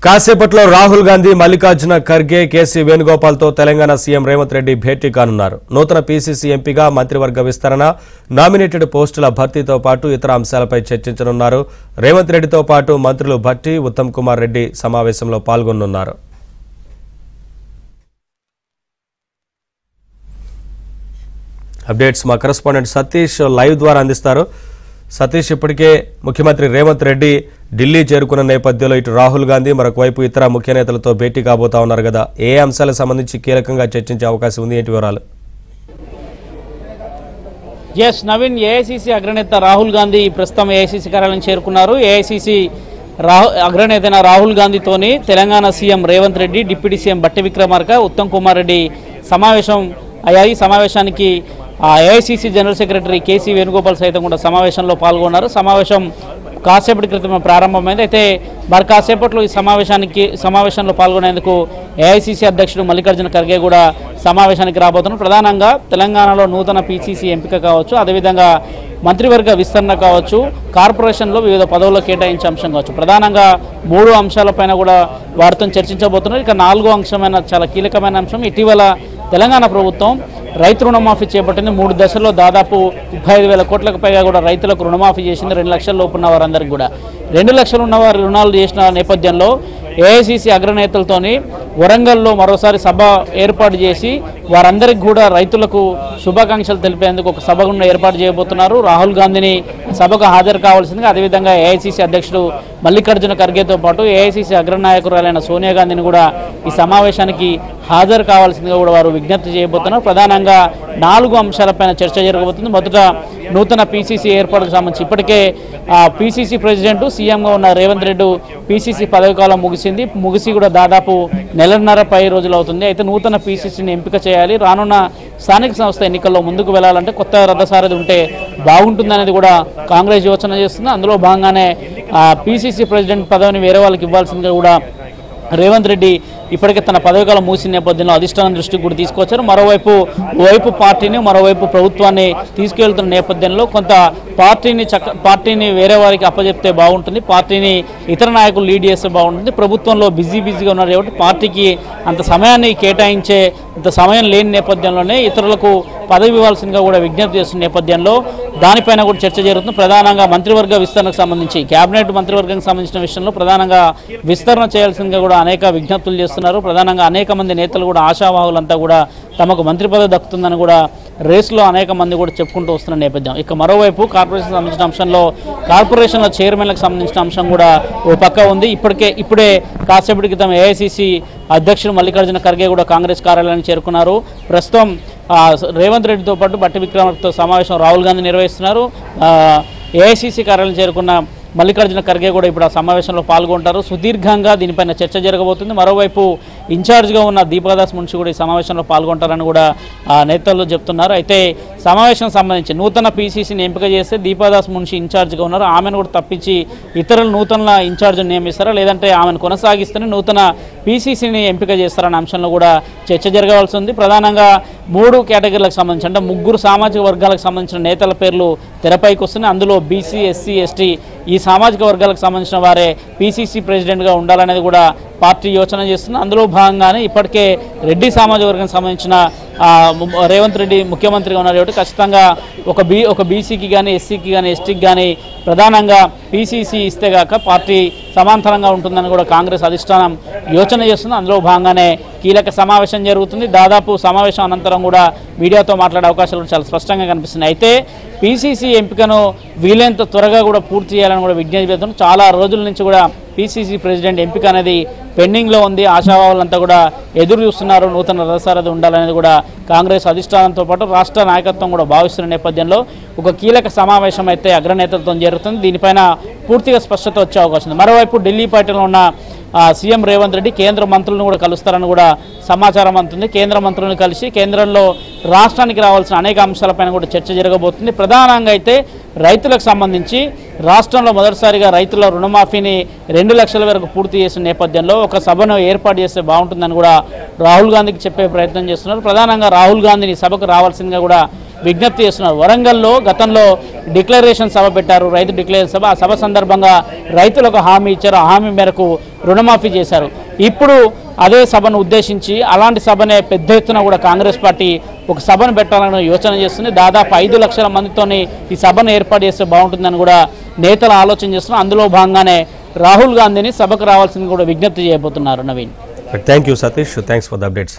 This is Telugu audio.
కాసేపట్లో రాహుల్ గాంధీ, మల్లికార్జున ఖర్గే, కేసీ వేణుగోపాల్తో తెలంగాణ సీఎం రేవంత్ రెడ్డి భేటీ కానున్నారు. నూతన పీసీసీ ఎంపీగా మంత్రివర్గ విస్తరణ, నామినేటెడ్ పోస్టుల భర్తీతో పాటు ఇతర అంశాలపై చర్చించనున్నారు. రేవంత్ రెడ్డితో పాటు మంత్రులు భట్టి, ఉత్తమ్ కుమార్ రెడ్డి సమావేశంలో పాల్గొనున్నారు. అప్డేట్స్ మా కరెస్పాండెంట్ సతీష్ లైవ్ ద్వారా అందిస్తారు. సతీష్, ఇప్పటికే ముఖ్యమంత్రి రేవంత్ రెడ్డి ఢిల్లీ చేరుకున్న నేపథ్యంలో ఇటు రాహుల్ గాంధీ, మరొక వైపు ఇతర ముఖ్య నేతలతో భేటీ కాబోతా ఉన్నారు కదా, ఏ అంశాలకు సంబంధించి కీలకంగా చర్చించే అవకాశం ఉంది? ఏంటి వివరాలు? ఎస్ నవీన్, ఏఐసీసీ అగ్రనేత రాహుల్ గాంధీ ప్రస్తుతం ఏఐసీసీ కార్యాలయం చేరుకున్నారు. ఏఐసీసీ అగ్రనేత రాహుల్ గాంధీతోని Telangana CM Revanth Reddy, deputy CM Bhatti Vikramarka, Uttam Kumar Reddy సమావేశం అయ్యాయి. సమావేశానికి AICC general secretary KC Venugopal సైతం కూడా సమావేశంలో పాల్గొన్నారు. సమావేశం కాసేపటి క్రితం ప్రారంభమైంది. అయితే మరి కాసేపట్లో ఈ సమావేశంలో పాల్గొనేందుకు ఏఐసీసీ అధ్యక్షుడు మల్లికార్జున ఖర్గే కూడా సమావేశానికి రాబోతున్నారు. ప్రధానంగా తెలంగాణలో నూతన పీసీసీ ఎంపిక కావచ్చు, అదేవిధంగా మంత్రివర్గ విస్తరణ కావచ్చు, కార్పొరేషన్లో వివిధ పదవుల్లో కేటాయించే అంశం కావచ్చు, ప్రధానంగా 3 అంశాలపైన కూడా వారితో చర్చించబోతున్నారు. ఇక 4వ అంశమైన చాలా కీలకమైన అంశం, ఇటీవల తెలంగాణ ప్రభుత్వం రైతు రుణమాఫీ చేపట్టింది. 3 దశల్లో దాదాపు 35,000 కోట్లకు పైగా కూడా రైతులకు రుణమాఫీ చేసింది. 2 లక్షల లోపు ఉన్న వారందరికీ కూడా 2 లక్షలు ఉన్నవారు రుణాలు చేసిన నేపథ్యంలో ఏఐసీసీ అగ్రనేతలతోని వరంగల్లో మరోసారి సభ ఏర్పాటు చేసి వారందరికీ కూడా రైతులకు శుభాకాంక్షలు తెలిపేందుకు ఒక సభ ఏర్పాటు చేయబోతున్నారు. రాహుల్ గాంధీని సభకు హాజరు కావాల్సిందిగా, అదేవిధంగా ఏఐసీసీ అధ్యక్షుడు మల్లికార్జున ఖర్గేతో పాటు ఏఐసీసీ అగ్రనాయకురాలైన సోనియా గాంధీని కూడా ఈ సమావేశానికి హాజరు కావాల్సిందిగా కూడా వారు విజ్ఞప్తి చేయబోతున్నారు. ప్రధానంగా 4 అంశాలపైన చర్చ జరగబోతుంది. మొదట నూతన పీసీసీ ఏర్పాటుకు సంబంధించి ఇప్పటికే పీసీసీ ప్రెసిడెంట్ సీఎంగా ఉన్న రేవంత్ రెడ్డి పీసీసీ పదవి కాలం ముగిసి కూడా దాదాపు 1.5 పై రోజులు అవుతుంది. అయితే నూతన పీసీసీని ఎంపిక చేయాలి, రానున్న స్థానిక సంస్థ ఎన్నికల్లో ముందుకు వెళ్లాలంటే కొత్త రథసారథి ఉంటే బాగుంటుందనేది కూడా కాంగ్రెస్ యోచన చేస్తుంది. అందులో భాగంగానే పీసీసీ ప్రెసిడెంట్ పదవిని వేరే వాళ్ళకి ఇవ్వాల్సిందిగా కూడా రేవంత్ రెడ్డి ఇప్పటికే తన పదవికాలం ముగిసిన నేపథ్యంలో అధిష్టానం దృష్టికి కూడా తీసుకొచ్చారు. ఓవైపు పార్టీని, మరోవైపు ప్రభుత్వాన్ని తీసుకెళ్తున్న నేపథ్యంలో కొంత పార్టీని వేరే వారికి అప్పచెప్తే బాగుంటుంది, పార్టీని ఇతర నాయకులు లీడ్ చేస్తే బాగుంటుంది. ప్రభుత్వంలో బిజీగా ఉన్నారు కాబట్టి పార్టీకి అంత సమయాన్ని కేటాయించే అంత సమయం లేని నేపథ్యంలోనే ఇతరులకు పదవి ఇవ్వాల్సిందిగా కూడా విజ్ఞప్తి చేస్తున్న నేపథ్యంలో దానిపైన కూడా చర్చ జరుగుతుంది. ప్రధానంగా మంత్రివర్గ విస్తరణకు సంబంధించి, కేబినెట్ మంత్రివర్గానికి సంబంధించిన విషయంలో ప్రధానంగా విస్తరణ చేయాల్సిందిగా కూడా అనేక విజ్ఞప్తులు చేస్తున్నారు. ప్రధానంగా అనేక మంది నేతలు కూడా, ఆశావాహులంతా కూడా తమకు మంత్రి పదవి దక్కుతుందని కూడా రేసులో అనేక మంది కూడా చెప్పుకుంటూ వస్తున్న నేపథ్యం. ఇక మరోవైపు కార్పొరేషన్ సంబంధించిన అంశంలో కార్పొరేషన్ల చైర్మన్లకు సంబంధించిన అంశం కూడా ఓ పక్క ఉంది. ఇప్పుడే కాసేపటి క్రితం ఏఐసీసీ అధ్యక్షుడు మల్లికార్జున ఖర్గే కూడా కాంగ్రెస్ కార్యాలయానికి చేరుకున్నారు. ప్రస్తుతం రేవంత్ రెడ్డితో పాటు బట్టి విక్రమార్కతో సమావేశం రాహుల్ గాంధీ నిర్వహిస్తున్నారు. ఏఐసీసీ కార్యాలయం చేరుకున్న మల్లికార్జున ఖర్గే కూడా ఇప్పుడు ఆ సమావేశంలో పాల్గొంటారు. సుదీర్ఘంగా దీనిపైన చర్చ జరగబోతుంది. మరోవైపు ఇన్ఛార్జ్గా ఉన్న దీపాదాస్ మున్షి కూడా ఈ సమావేశంలో పాల్గొంటారని కూడా నేతలు చెప్తున్నారు. అయితే సమావేశం సంబంధించి నూతన పీసీసీని ఎంపిక చేస్తే దీపాదాస్ మున్షి ఇన్ఛార్జ్గా ఉన్నారు, ఆమెను కూడా తప్పించి ఇతరులు నూతన ఇన్ఛార్జ్ని నియమిస్తారా, లేదంటే ఆమెను కొనసాగిస్తేనే నూతన పీసీసీని ఎంపిక చేస్తారన్న అంశంలో కూడా చర్చ జరగవలసి ఉంది. ప్రధానంగా 3 కేటగిరీలకు సంబంధించి, అంటే 3 సామాజిక వర్గాలకు సంబంధించిన నేతల పేర్లు తెరపైకి వస్తున్నాయి. అందులో బీసీ, ఎస్సీ, ఎస్టీ ఈ సామాజిక వర్గాలకు సంబంధించిన వారే పీసీసీ ప్రెసిడెంట్గా ఉండాలనేది కూడా పార్టీ యోచన చేస్తుంది. అందులో భాగంగానే ఇప్పటికే రెడ్డి సామాజిక వర్గానికి సంబంధించిన రేవంత్ రెడ్డి ముఖ్యమంత్రిగా ఉన్నారు కాబట్టి ఖచ్చితంగా ఒక బీసీకి కానీ, ఎస్సీకి కానీ, ఎస్టీకి కానీ ప్రధానంగా పీసీసీ ఇస్తే గాక పార్టీ సమాంతరంగా ఉంటుందని కూడా కాంగ్రెస్ అధిష్టానం యోచన చేస్తుంది. అందులో భాగంగానే కీలక సమావేశం జరుగుతుంది. దాదాపు సమావేశం అనంతరం కూడా మీడియాతో మాట్లాడే అవకాశాలు చాలా స్పష్టంగా కనిపిస్తున్నాయి. అయితే పీసీసీ ఎంపికను వీలైనంత త్వరగా కూడా పూర్తి చేయాలని కూడా విజ్ఞప్తి చేస్తున్నాం. చాలా రోజుల నుంచి కూడా పీసీసీ ప్రెసిడెంట్ ఎంపిక అనేది పెండింగ్లో ఉంది. ఆశావాహులంతా కూడా ఎదురు చూస్తున్నారు. నూతన రథసారథి ఉండాలనేది కూడా కాంగ్రెస్ అధిష్టానంతో పాటు రాష్ట్ర నాయకత్వం కూడా భావిస్తున్న నేపథ్యంలో ఒక కీలక సమావేశం అయితే అగ్రనేతలతో జరుగుతుంది. దీనిపైన పూర్తిగా స్పష్టత వచ్చే అవకాశం ఉంది. మరోవైపు ఢిల్లీ పర్యటనలో ఉన్న సీఎం రేవంత్ రెడ్డి కేంద్ర మంత్రులను కూడా కలుస్తారని కూడా సమాచారం అందుతుంది. కేంద్ర మంత్రులను కలిసి కేంద్రంలో రాష్ట్రానికి రావాల్సిన అనేక అంశాలపైన కూడా చర్చ జరగబోతుంది. ప్రధానంగా అయితే రైతులకు సంబంధించి రాష్ట్రంలో మొదటిసారిగా రైతుల రుణమాఫీని 2 లక్షల వరకు పూర్తి చేసిన నేపథ్యంలో ఒక సభను ఏర్పాటు చేస్తే బాగుంటుందని కూడా రాహుల్ గాంధీకి చెప్పే ప్రయత్నం చేస్తున్నారు. ప్రధానంగా రాహుల్ గాంధీని సభకు రావాల్సిందిగా కూడా విజ్ఞప్తి చేస్తున్నారు. వరంగల్లో గతంలో డిక్లరేషన్ సభ పెట్టారు, రైతు డిక్లరేషన్ సభ. ఆ సభ సందర్భంగా రైతులకు హామీ ఇచ్చారు, ఆ హామీ మేరకు రుణమాఫీ చేశారు. ఇప్పుడు అదే సభను ఉద్దేశించి అలాంటి సభనే పెద్ద ఎత్తున కూడా కాంగ్రెస్ పార్టీ ఒక సభను పెట్టాలని యోచన చేస్తుంది. దాదాపు 5 లక్షల మందితోని ఈ సభను ఏర్పాటు చేస్తే బాగుంటుందని కూడా నేతలు ఆలోచన చేస్తున్నారు. అందులో భాగంగానే రాహుల్ గాంధీని సభకు రావాల్సింది కూడా విజ్ఞప్తి చేయబోతున్నారు. Naveen, thank you Satish, thanks for the updates.